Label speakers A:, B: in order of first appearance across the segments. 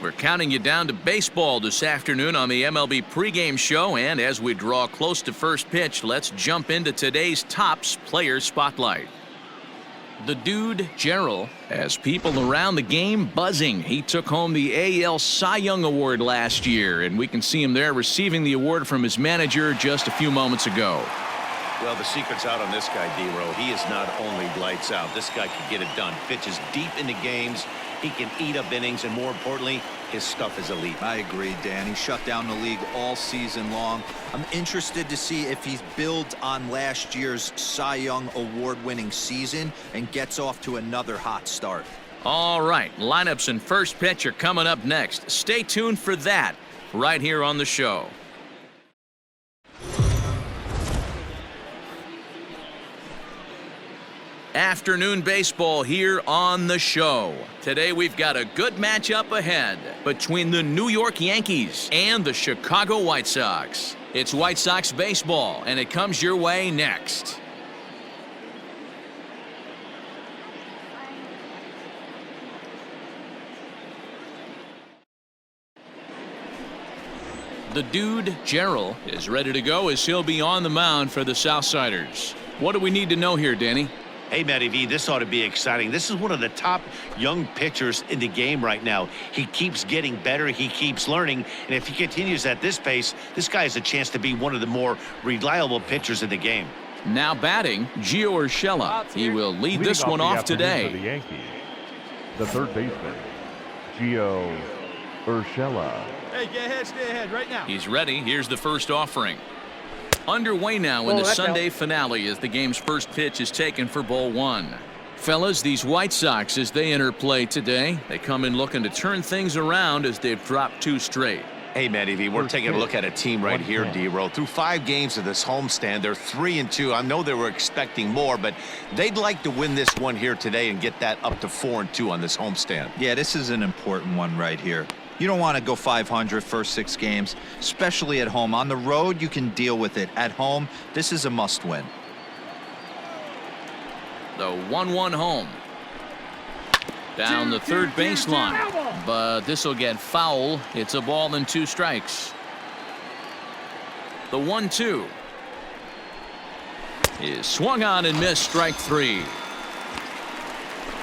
A: We're counting you down to baseball this afternoon on the MLB pregame show, and as we draw close to first pitch, let's jump into today's Topps Player Spotlight. The dude, Gerald, has people around the game buzzing. He took home the AL Cy Young Award last year, and we can see him there receiving the award from his manager just a few moments ago.
B: Well, the secret's out on this guy, D-Row. He is not only lights out. This guy can get it done. Pitches deep into games. He can eat up innings, and more importantly, his stuff is elite.
C: I agree, Dan. He shut down the league all season long. I'm interested to see if he builds on last year's Cy Young award-winning season and gets off to another hot start.
A: All right, lineups and first pitch are coming up next. Stay tuned for that right here on the show. Afternoon baseball here on the show. Today we've got a good matchup ahead between the New York Yankees and the Chicago White Sox. It's White Sox baseball, and it comes your way next. The dude, Gerald, is ready to go as he'll be on the mound for the Southsiders. What do we need to know here, Danny?
B: Hey, Matty V, this ought to be exciting. This is one of the top young pitchers in the game right now. He keeps getting better. He keeps learning. And if he continues at this pace, this guy has a chance to be one of the more reliable pitchers in the game.
A: Now batting, Gio Urshela. He will lead this one off today.
D: For the Yankees, the third baseman, Gio Urshela.
E: Hey, get ahead, stay ahead right now.
A: He's ready. Here's the first offering. Underway now in the Sunday finale as the game's first pitch is taken for ball one. Fellas, these White Sox, as they enter play today, they come in looking to turn things around as they've dropped two straight.
B: Hey, Matty V, we're taking a look at a team right here, D-Row. Through 5 games of this homestand, they're 3-2. I know they were expecting more, but they'd like to win this one here today and get that up to 4-2 on this homestand.
C: Yeah, this is an important one right here. You don't want to go 500 first 6 games, especially at home. On the road, you can deal with it. At home, this is a must-win.
A: The 1-1 home. Down the third baseline, but this will get foul. It's a ball and 2 strikes. The 1-2 is swung on and missed, strike 3.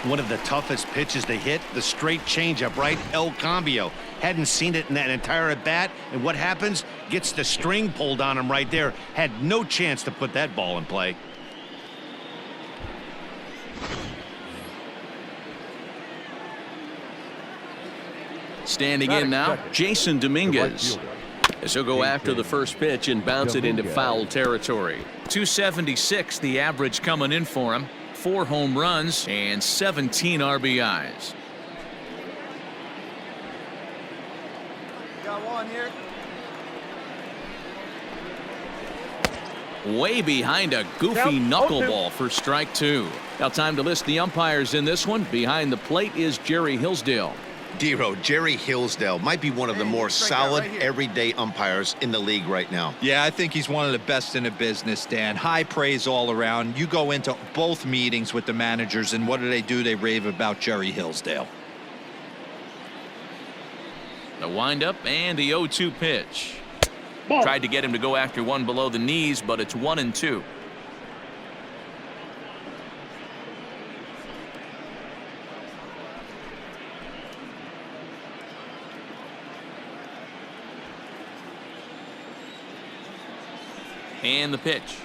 B: One of the toughest pitches to hit, the straight changeup, right? El Cambio. Hadn't seen it in that entire at bat, and what happens? Gets the string pulled on him right there. Had no chance to put that ball in play.
A: Standing in now, Jason Dominguez, as he'll go after the first pitch and bounce it into foul territory. 276 the average coming in for him. 4 home runs and 17 RBIs.
E: Got one here.
A: Way behind a goofy knuckleball for strike 2. Now time to list the umpires in this one. Behind the plate is Jerry Hillsdale.
B: D-Row, Jerry Hillsdale might be one of the more solid everyday umpires in the league right now.
C: Yeah, I think he's one of the best in the business, Dan. High praise all around. You go into both meetings with the managers, and what do? They rave about Jerry Hillsdale.
A: The windup and the 0-2 pitch. Tried to get him to go after one below the knees, but it's 1-2. And the pitch.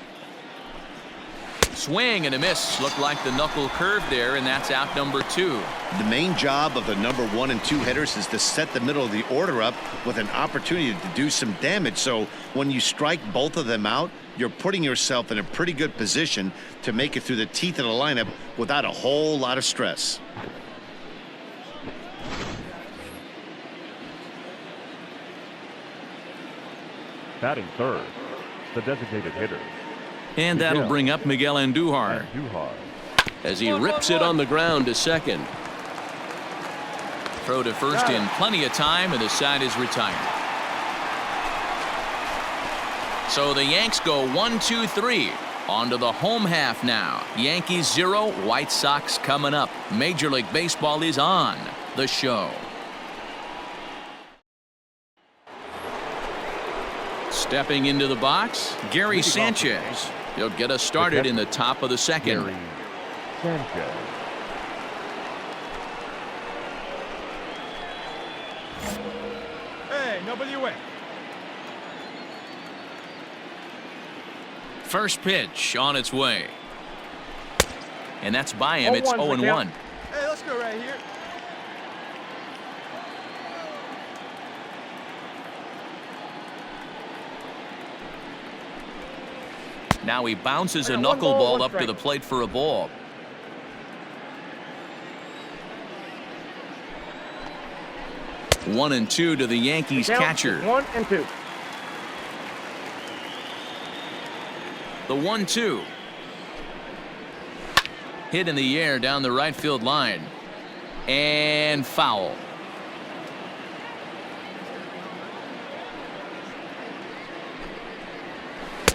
A: Swing and a miss. Looked like the knuckle curve there, and that's out number 2.
B: The main job of the number 1 and 2 hitters is to set the middle of the order up with an opportunity to do some damage. So when you strike both of them out, you're putting yourself in a pretty good position to make it through the teeth of the lineup without a whole lot of stress.
D: Batting third, the designated hitter.
A: And that'll bring up Miguel Andujar as he rips it on the ground to second. Throw to first in plenty of time, and the side is retired. So the Yanks go 1-2-3. On to the home half now. Yankees 0, White Sox coming up. Major League Baseball is on the show. Stepping into the box, Gary Sanchez. He'll get us started in the top of the second.
D: Gary Sanchez.
E: Hey, nobody away.
A: First pitch on its way. And that's by him. It's 0-1.
E: Hey, let's go right here.
A: Now he bounces a knuckleball up to the plate for a ball. One and two to the Yankees catcher.
E: 1-2.
A: The 1-2. Hit in the air down the right field line. And foul.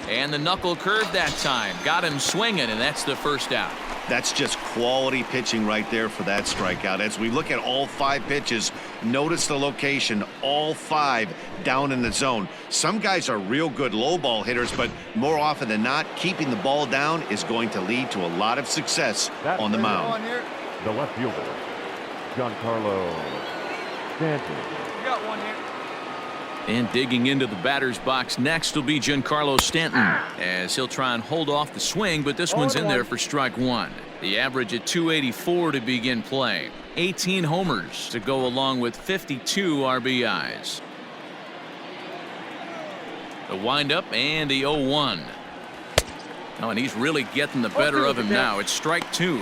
A: And the knuckle curve that time. Got him swinging, and that's the first out.
B: That's just quality pitching right there for that strikeout. As we look at all 5 pitches, notice the location, all 5 down in the zone. Some guys are real good low ball hitters, but more often than not, keeping the ball down is going to lead to a lot of success on the mound.
D: The left fielder, Giancarlo Stanton.
E: You got one here.
A: And digging into the batter's box next will be Giancarlo Stanton, as he'll try and hold off the swing, but this one's in there for strike one. The average at 284 to begin play. 18 homers to go along with 52 RBIs. The windup and the 0-1. Oh, and he's really getting the better of him now. It's strike two.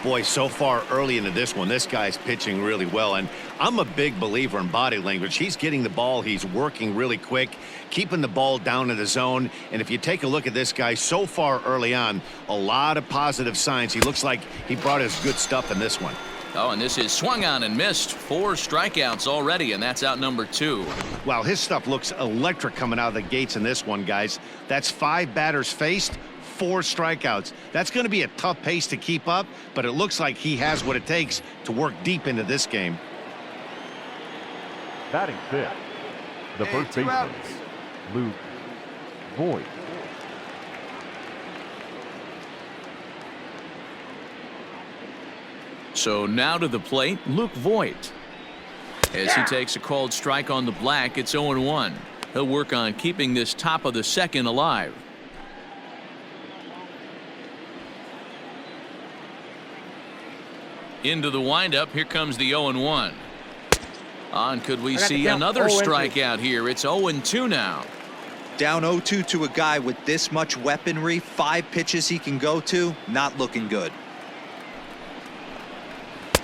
B: Boy, so far early into this one, this guy's pitching really well, and I'm a big believer in body language. He's getting the ball, he's working really quick, keeping the ball down in the zone, and if you take a look at this guy so far early on, a lot of positive signs. He looks like he brought his good stuff in this one.
A: Oh, and this is swung on and missed. 4 strikeouts already, and that's out number 2.
B: Wow, his stuff looks electric coming out of the gates in this one, guys. That's 5 batters faced, 4 strikeouts. That's going to be a tough pace to keep up, but it looks like he has what it takes to work deep into this game.
D: Batting fifth, the first baseman, Luke Voigt.
A: So now to the plate, Luke Voigt. As he takes a called strike on the black, it's 0-1. He'll work on keeping this top of the second alive. Into the windup, here comes the 0-1. On, could we see another strikeout here? It's 0-2 now.
C: Down 0-2 to a guy with this much weaponry, 5 pitches he can go to, not looking good.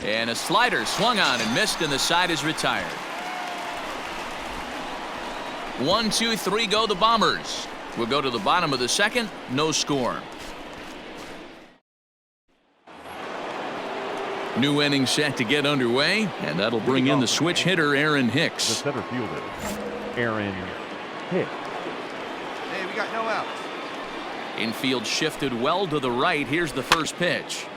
A: And a slider swung on and missed, and the side is retired. 1, 2, 3 go the Bombers. We'll go to the bottom of the second, no score. New inning set to get underway, and that'll bring in the switch hitter, Aaron
D: The
A: Hicks.
D: center fielder, Aaron Hicks.
E: Hey, we got no outs.
A: Infield shifted well to the right. Here's the first pitch.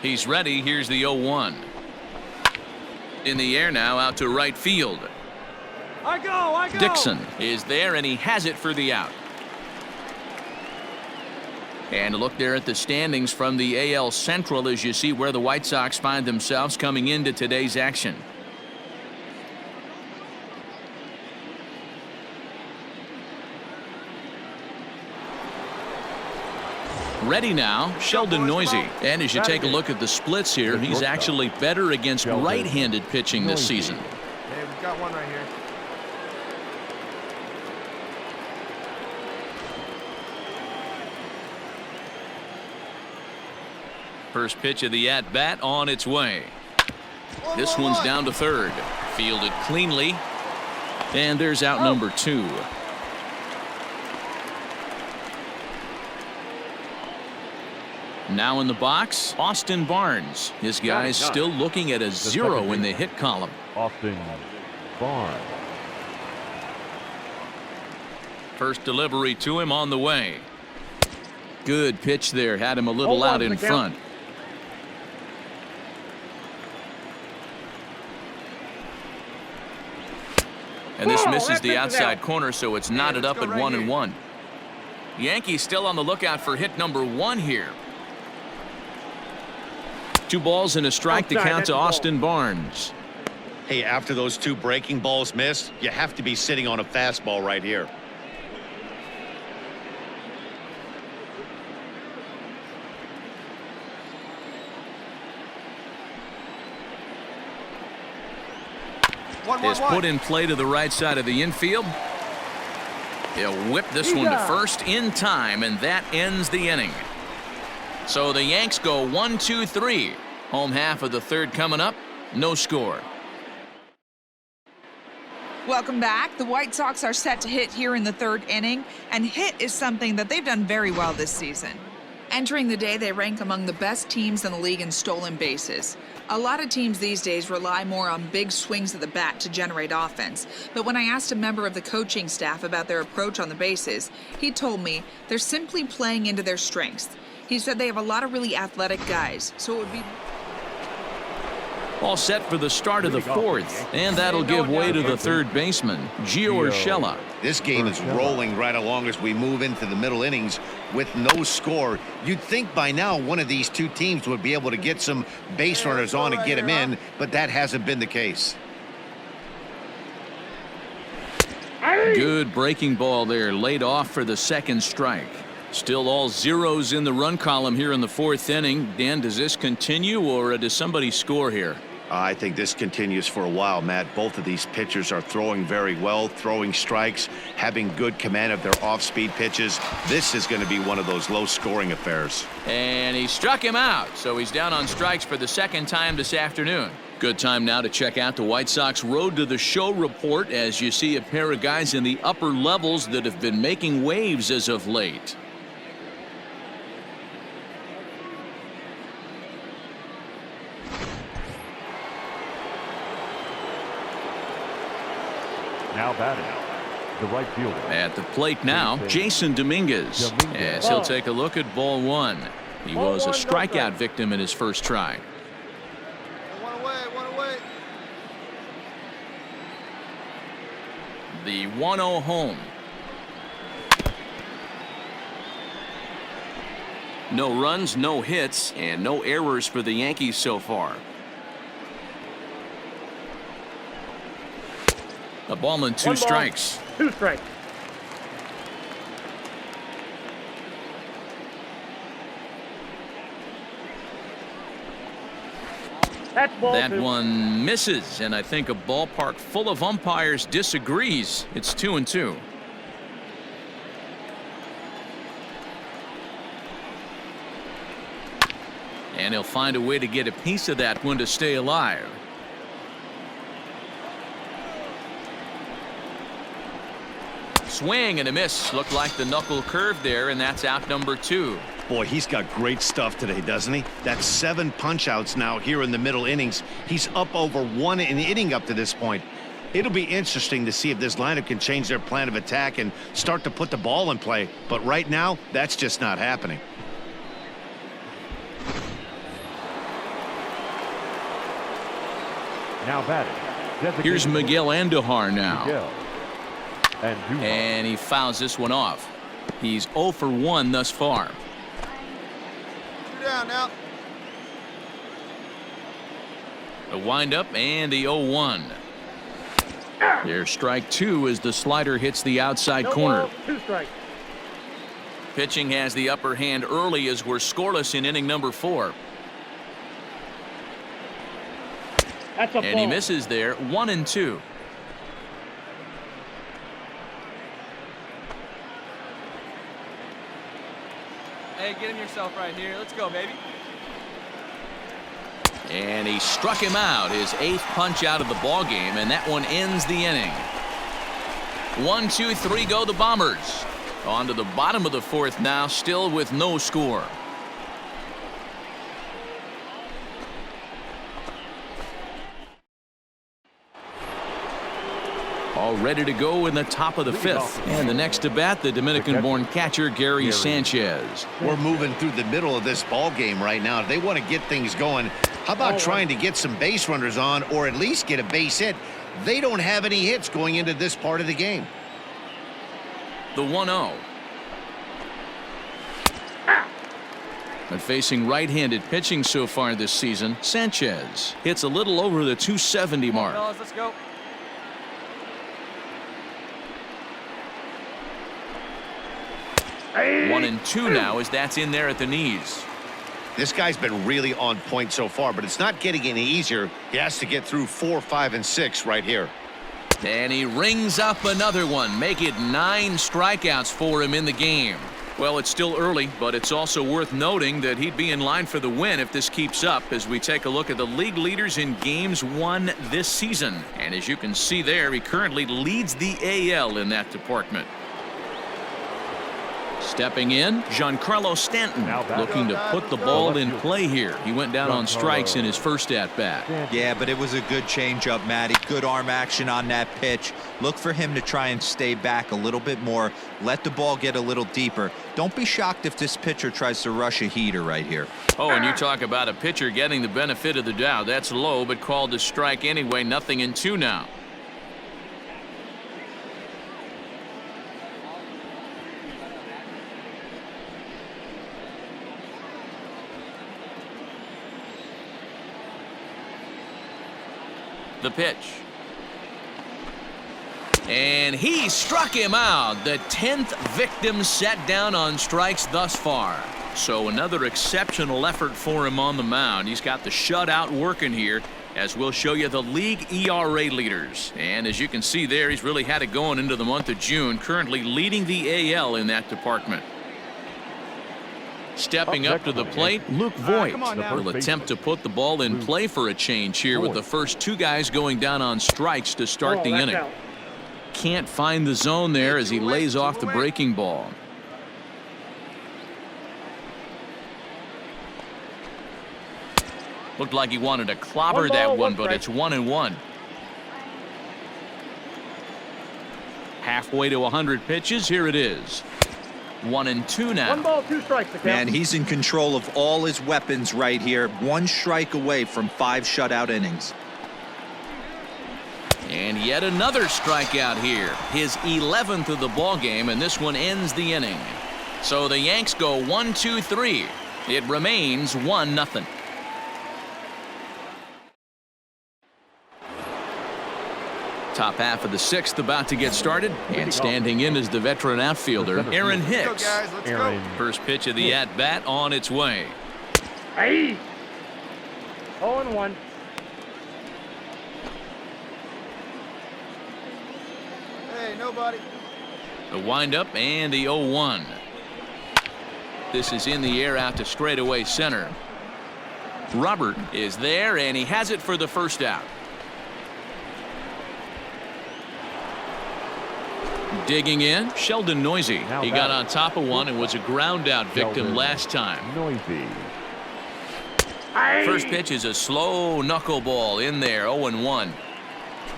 A: He's ready. Here's the 0-1. In the air now, out to right field.
E: I go.
A: Dixon is there, and he has it for the out. And a look there at the standings from the AL Central as you see where the White Sox find themselves coming into today's action. Ready now, Sheldon Noise. And as you take a look at the splits here, he's actually better against right-handed pitching this season.
E: Hey, we got one right here.
A: First pitch of the at-bat on its way. This one's down to third. Fielded cleanly. And there's out number 2. Now in the box, Austin Barnes. His guy's still looking at a 0 in the hit column.
D: Austin Barnes.
A: First delivery to him on the way. Good pitch there. Had him a little out in front. And this misses the outside corner, so it's knotted up at 1-1. Yankees still on the lookout for hit number 1 here. 2 balls and a strike to count to Austin Barnes.
B: Hey, after those 2 breaking balls missed, you have to be sitting on a fastball right here.
A: Is put in play to the right side of the infield. He'll whip this one to first in time, and that ends the inning. So the Yanks go 1-2-3. Home half of the third coming up. No score.
F: Welcome back. The White Sox are set to hit here in the third inning, and hit is something that they've done very well this season. Entering the day, they rank among the best teams in the league in stolen bases. A lot of teams these days rely more on big swings of the bat to generate offense. But when I asked a member of the coaching staff about their approach on the bases, he told me they're simply playing into their strengths. He said they have a lot of really athletic guys, so it would be...
A: All set for the start of the fourth, and that'll give way to the third baseman, Gio Urshela.
B: This game is rolling right along as we move into the middle innings with no score. You'd think by now one of these 2 teams would be able to get some base runners on and get them in, but that hasn't been the case.
A: Good breaking ball there, laid off for the second strike. Still all zeros in the run column here in the fourth inning. Dan, does this continue, or does somebody score here?
B: I think this continues for a while, Matt. Both of these pitchers are throwing very well, throwing strikes, having good command of their off-speed pitches. This is going to be one of those low-scoring affairs.
A: And he struck him out, so he's down on strikes for the second time this afternoon. Good time now to check out the White Sox Road to the Show report, as you see a pair of guys in the upper levels that have been making waves as of late.
D: Now batting, the right fielder.
A: At the plate now, Jason Dominguez. As he'll take a look at ball 1. He was a strikeout victim in his first try.
E: One away.
A: The 1-0 home. No runs, no hits, and no errors for the Yankees so far. A ball and 2 strikes.
G: 2 strikes.
A: That one misses, and I think a ballpark full of umpires disagrees. It's 2-2. And he'll find a way to get a piece of that one to stay alive. Swing and a miss. Looked like the knuckle curve there, and that's out number 2.
B: Boy, he's got great stuff today, doesn't he? That's 7 punch-outs now here in the middle innings. He's up over 1 an inning up to this point. It'll be interesting to see if this lineup can change their plan of attack and start to put the ball in play. But right now, that's just not happening.
D: Now batting.
A: Here's Miguel Andujar now.
D: And
A: And he fouls this one off. He's 0 for 1 thus far.
E: 2 down now.
A: The windup and the 0-1. There's strike 2 as the slider hits the outside corner.
G: 2 strikes.
A: Pitching has the upper hand early as we're scoreless in inning number 4.
G: That's a
A: And he misses there. 1-2.
E: Hey, get him yourself right here. Let's go, baby.
A: And he struck him out, his 8th punch out of the ball game, and that one ends the inning. 1, 2, 3 go the Bombers. On to the bottom of the 4th now, still with no score. all ready to go in the top of the fifth. And the next to bat, the Dominican-born catcher Gary Sanchez.
B: We're moving through the middle of this ball game right now. If they want to get things going, how about trying to get some base runners on or at least get a base hit? They don't have any hits going into this part of the game.
A: The 1-0. But facing right-handed pitching so far this season, Sanchez hits a little over the 270 mark.
E: Fellas, let's go.
G: Hey.
A: 1-2 now as that's in there at the knees.
B: This guy's been really on point so far, but it's not getting any easier. He has to get through 4, 5, and 6 right here.
A: And he rings up another one, make it 9 strikeouts for him in the game. Well, it's still early, but it's also worth noting that he'd be in line for the win if this keeps up as we take a look at the league leaders in games won this season. And as you can see there, he currently leads the AL in that department. Stepping in, Giancarlo Stanton looking to put the ball in play here. He went down on strikes in his first at-bat.
C: Yeah, but it was a good changeup, Matty. Good arm action on that pitch. Look for him to try and stay back a little bit more. Let the ball get a little deeper. Don't be shocked if this pitcher tries to rush a heater right here.
A: Oh, and you talk about a pitcher getting the benefit of the doubt. That's low, but called a strike anyway. 0-2 now. The pitch. And he struck him out. The 10th victim set down on strikes thus far. So another exceptional effort for him on the mound. He's got the shutout working here, as we'll show you the league ERA leaders. And as you can see there, he's really had it going into the month of June, currently leading the AL in that department. Stepping up to the plate, Luke Voigt will attempt to put the ball in play for a change here with the first 2 guys going down on strikes to start the inning. Can't find the zone there as he lays off the breaking ball. Looked like he wanted to clobber that one, but it's 1-1. Halfway to 100 pitches, here it is. 1-2 now.
G: 1 ball, 2 strikes.
C: Man, he's in control of all his weapons right here. 1 strike away from 5 shutout innings.
A: And yet another strikeout here. His 11th of the ball game, and this one ends the inning. So the Yanks go 1-2-3. It remains 1-0. Top half of the 6th about to get started, and standing in is the veteran outfielder Aaron Hicks.
E: Let's go, guys. Let's go.
A: First pitch of the at-bat on its way.
G: Hey. 0-1.
E: Hey, nobody.
A: The windup and the 0-1. This is in the air out to straightaway center. Robert is there, and he has it for the first out. Digging in, Sheldon Noisy. He got on top of one and was a ground out victim last time.
D: Noisy.
A: First pitch is a slow knuckleball in there, 0-1.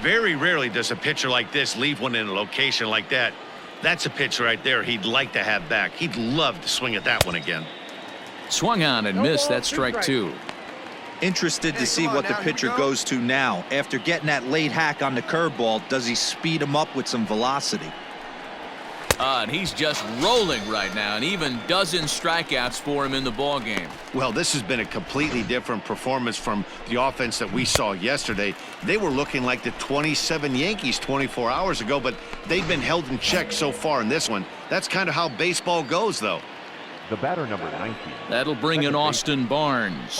B: Very rarely does a pitcher like this leave one in a location like that. That's a pitch right there he'd like to have back. He'd love to swing at that one again.
A: Swung on and missed. That's strike 2.
C: Interested to see what the pitcher goes to now. After getting that late hack on the curveball, does he speed him up with some velocity?
A: And he's just rolling right now, and even dozen strikeouts for him in the ball game.
B: Well, this has been a completely different performance from the offense that we saw yesterday. They were looking like the 27 Yankees 24 hours ago, but they've been held in check so far in this one. That's kind of how baseball goes, though.
D: The batter, number 19.
A: That'll bring in Austin Barnes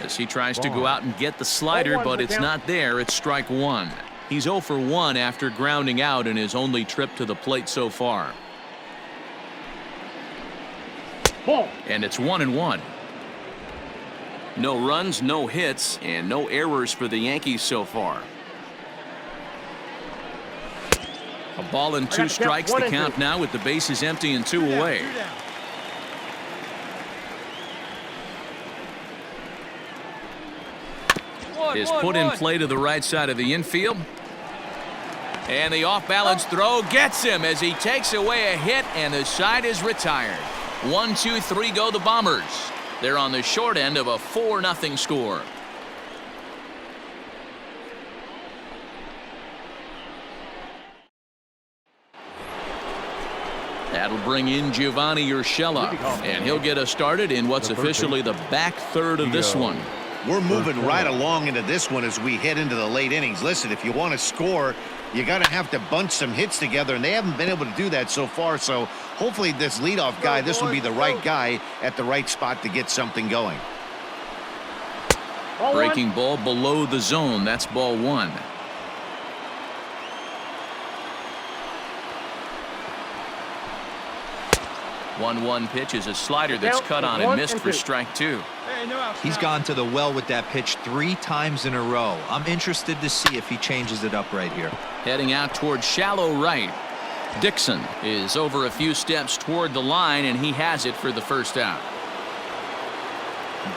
A: as he tries to go out and get the slider, but it's not there. It's strike 1. He's 0 for 1 after grounding out in his only trip to the plate so far.
G: Ball.
A: And it's 1-1. No runs, no hits, and no errors for the Yankees so far. A ball and 2 strikes, the count now with the bases empty and 2 away. Is put in play to the right side of the infield. And the off-balance throw gets him as he takes away a hit, and the side is retired. 1, 2, 3 go the Bombers. They're on the short end of a 4-0 score. That'll bring in Giovanni Urshela, and he'll get us started in what's officially the back third of this one.
B: We're moving right along into this one as we head into the late innings. Listen, if you want to score, you got to have to bunch some hits together, and they haven't been able to do that so far. So hopefully this leadoff guy, this will be the right guy at the right spot to get something going.
A: Breaking ball below the zone. That's ball 1. One pitch is a slider that's cut on and missed for strike 2.
C: He's gone to the well with that pitch 3 times in a row. I'm interested to see if he changes it up right here.
A: Heading out toward shallow right. Dixon is over a few steps toward the line, and he has it for the first out.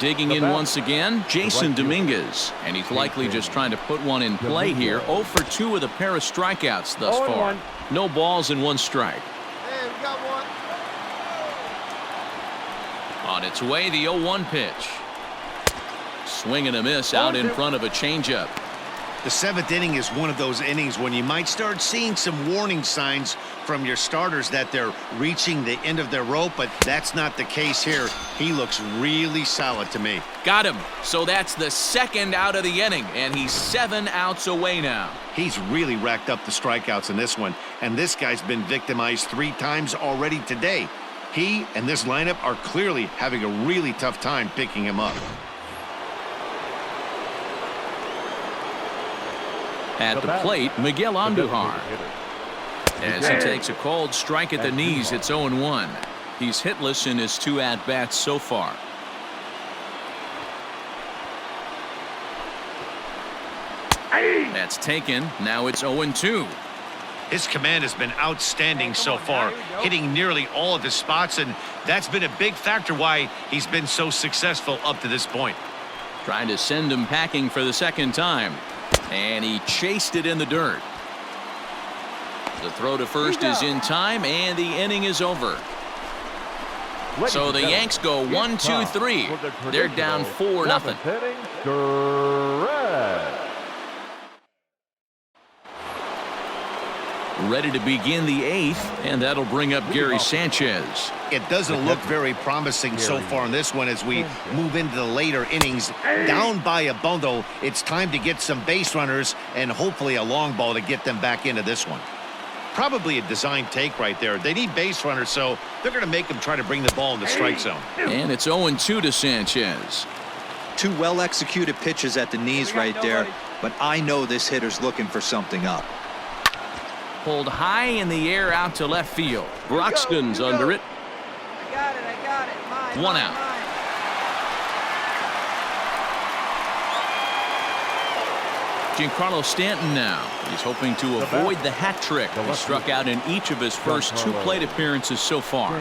A: Digging in once again, Jason Dominguez, and he's likely just trying to put one in play here. 0 for 2 with a pair of strikeouts thus far. No balls and 1 strike.
E: Hey, we got one.
A: On its way, the 0-1 pitch. Swing and a miss out in front of a changeup.
B: The 7th inning is one of those innings when you might start seeing some warning signs from your starters that they're reaching the end of their rope, but that's not the case here. He looks really solid to me.
A: Got him. So that's the 2nd out of the inning, and he's 7 outs away now.
B: He's really racked up the strikeouts in this one, and this guy's been victimized 3 times already today. He and this lineup are clearly having a really tough time picking him up.
A: At the plate, Miguel Andujar. As he takes a called strike at the knees, it's 0-1. He's hitless in his 2 at-bats so far. That's taken. Now it's 0-2.
B: His command has been outstanding so far, hitting nearly all of his spots, and that's been a big factor why he's been so successful up to this point.
A: Trying to send him packing for the 2nd time. And he chased it in the dirt. The throw to first is in time, and the inning is over. So the Yanks go 1, 2, 3. They're down 4-0. Ready to begin the 8th, and that'll bring up Gary Sanchez.
B: It doesn't look very promising so far in this one as we move into the later innings. Down by a bundle, it's time to get some base runners and hopefully a long ball to get them back into this one. Probably a design take right there. They need base runners, so they're going to make them try to bring the ball in the strike zone.
A: And it's 0-2 to Sanchez.
C: 2 well-executed pitches at the knees right there, but I know this hitter's looking for something up.
A: Pulled high in the air out to left field. Broxton's under it.
E: I got it. Mine,
A: 1 out. Giancarlo Stanton now. He's hoping to avoid the hat trick. He struck out in each of his first 2 plate appearances so far.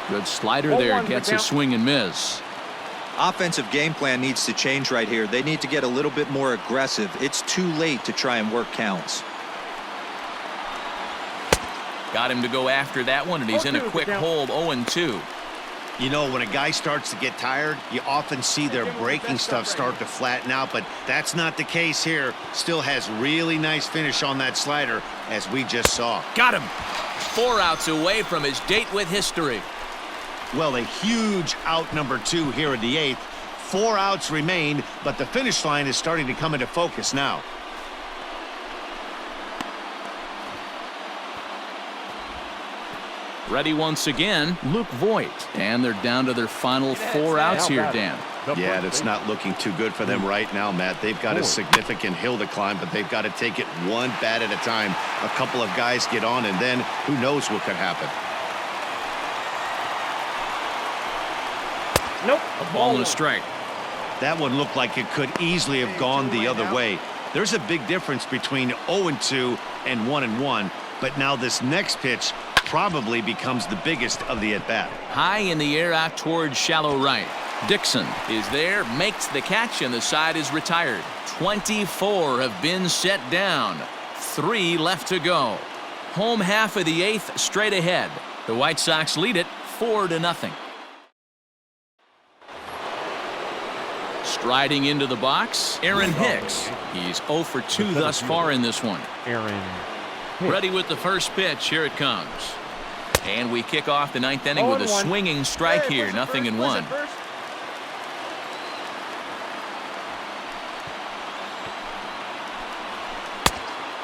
A: Good slider there. Gets a swing and miss.
C: Offensive game plan needs to change right here. They need to get a little bit more aggressive. It's too late to try and work counts.
A: Got him to go after that one, and he's in a quick hold. 0-2.
B: You know, when a guy starts to get tired, you often see their breaking stuff start to flatten out, but that's not the case here. Still has really nice finish on that slider, as we just saw.
A: Got him. 4 outs away from his date with history.
B: Well, a huge out number 2 here in the 8th. 4 outs remain, but the finish line is starting to come into focus now.
A: Ready once again, Luke Voigt. And they're down to their final 4 outs here, Dan.
B: Yeah, that's not looking too good for them right now, Matt. They've got a significant hill to climb, but they've got to take it one bat at a time. A couple of guys get on, and then who knows what could happen.
G: Nope.
A: A ball and a strike.
B: That one looked like it could easily have gone the other way. There's a big difference between 0-2 and 1-1, but now this next pitch probably becomes the biggest of the at-bat.
A: High in the air out towards shallow right. Dixon is there, makes the catch, and the side is retired. 24 have been set down. 3 left to go. Home half of the 8th straight ahead. The White Sox lead it 4-0. Striding into the box, Aaron Hicks. He's 0 for 2 thus far in this one.
D: Aaron Hicks.
A: Ready with the first pitch. Here it comes. And we kick off the 9th inning with a swinging strike here. Nothing in 1.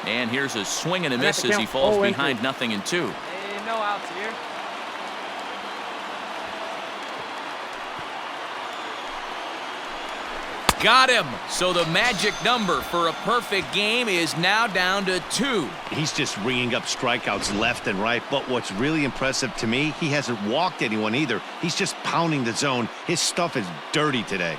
A: And here's a swing and a miss as he falls behind 0-2.
E: Hey, no outs here.
A: Got him. So the magic number for a perfect game is now down to 2.
B: He's just ringing up strikeouts left and right. But what's really impressive to me, he hasn't walked anyone either. He's just pounding the zone. His stuff is dirty today.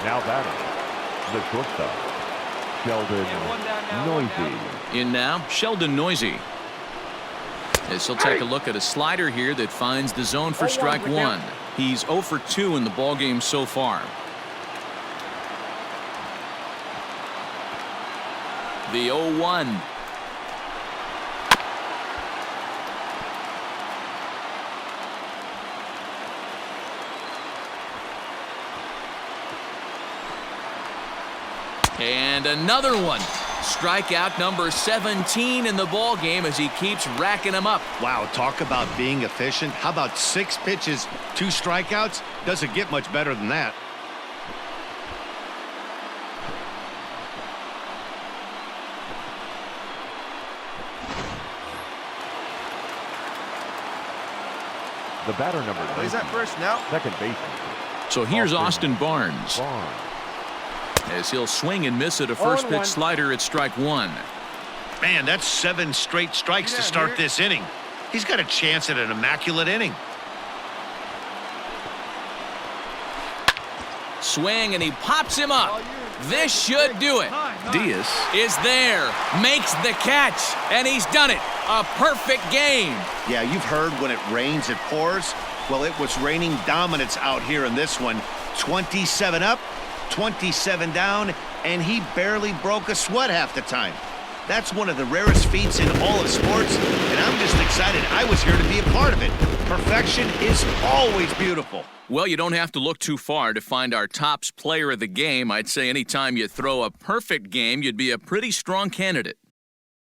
D: Now batting, the shortstop, Sheldon Noisy.
A: In now, Sheldon Noisy. As he'll take a look at a slider here that finds the zone for strike 1. He's 0 for 2 in the ballgame so far. The 0-1. And another one. Strikeout number 17 in the ball game as he keeps racking them up.
B: Wow, talk about being efficient. How about 6 pitches, 2 strikeouts? Doesn't get much better than that.
D: The batter number 9.
H: He's at first now.
D: Second baseman.
A: So here's Austin Barnes. As he'll swing and miss at a first pitch slider at strike 1.
B: Man, that's 7 straight strikes to start this inning. He's got a chance at an immaculate inning.
A: Swing and he pops him up. This should do it.
D: Diaz
A: is there, makes the catch, and he's done it. A perfect game.
B: Yeah, you've heard when it rains, it pours. Well, it was raining dominance out here in this one. 27 up, 27 down, and he barely broke a sweat half the time. That's one of the rarest feats in all of sports, and I'm just excited I was here to be a part of it. Perfection is always beautiful.
A: Well, you don't have to look too far to find our tops player of the game. I'd say anytime you throw a perfect game, you'd be a pretty strong candidate.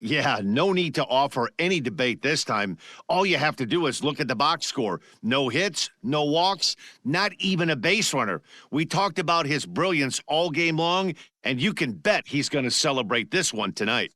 B: Yeah, no need to offer any debate this time. All you have to do is look at the box score. No hits, no walks, not even a base runner. We talked about his brilliance all game long, and you can bet he's going to celebrate this one tonight.